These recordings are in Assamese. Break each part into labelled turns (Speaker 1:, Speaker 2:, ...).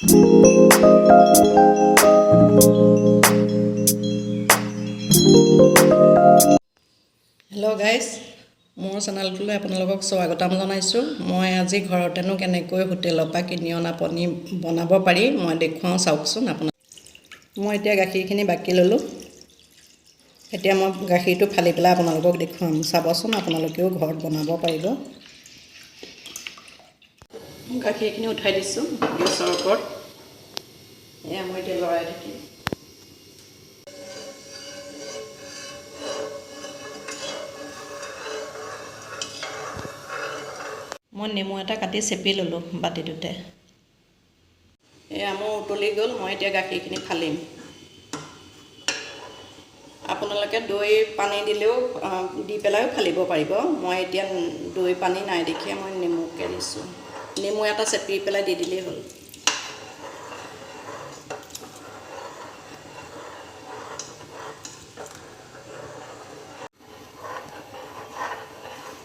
Speaker 1: Hello guys, মোৰ চেনেলটোলৈ আপোনালোকক স্বাগতম জনাইছোঁ। মই আজি ঘৰতেনো কেনেকৈ হোটেলৰ পৰা কিনি অনা পনীৰ বনাব পাৰি মই দেখুৱাওঁ চাওকচোন আপোনাক। মই এতিয়া গাখীৰখিনি বাকি ল'লোঁ। এতিয়া মই গাখীৰটো ফালি পেলাই আপোনালোকক দেখুৱাম। চাবচোন আপোনালোকেও ঘৰত বনাব পাৰিব। গাখীৰখিনি উঠাই দিছোঁ গেছৰ ওপৰত। এয়া মই এতিয়া লৰাই থাকিম। মই নেমু এটা কাটি চেপি ল'লোঁ বাতিটোতে। এয়া মোৰ উতলি গ'ল, মই এতিয়া গাখীৰখিনি ফালিম। আপোনালোকে দৈ পানী দিলেও দি পেলাইও ফালিব পাৰিব। মই এতিয়া দৈ পানী নাই দেখিয়ে মই নেমুকে দিছোঁ। নেমু এটা চেপি পেলাই দি দিলেই হ'ল।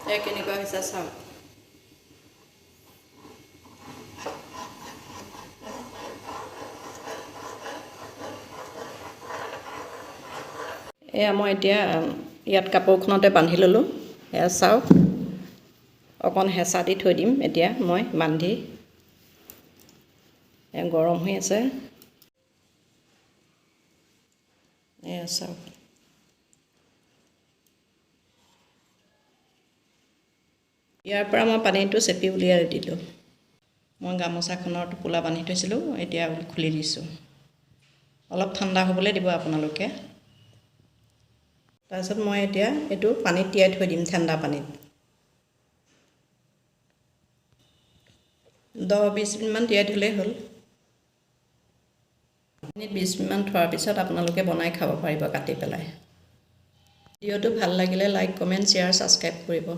Speaker 1: এয়া কেনেকুৱা হৈছে চাওক। এয়া মই এতিয়া ইয়াত কাপোৰখনতে বান্ধি ল'লোঁ। এয়া চাওক, অকণ হেঁচা দি থৈ দিম এতিয়া মই বান্ধি। এয়া গৰম হৈ আছে। এয়া চাওক। ইয়াৰ পৰা মই পানীটো চেপি উলিয়াই দিলোঁ। মই গামোচাখনৰ টোপোলা বান্ধি থৈছিলোঁ, এতিয়া খুলি দিছোঁ। অলপ ঠাণ্ডা হ'বলৈ দিব আপোনালোকে। তাৰপিছত মই এতিয়া এইটো পানীত তিয়াই থৈ দিম, ঠাণ্ডা পানীত। 10-20 মিনিটমান তিয়াই থ'লেই হ'ল। 20 মিনিটমান থোৱাৰ পিছত আপোনালোকে বনাই খাব পাৰিব কাটি পেলাই। ভিডিঅ'টো ভাল লাগিলে লাইক, কমেণ্ট, শ্বেয়াৰ, ছাবস্ক্ৰাইব কৰিব।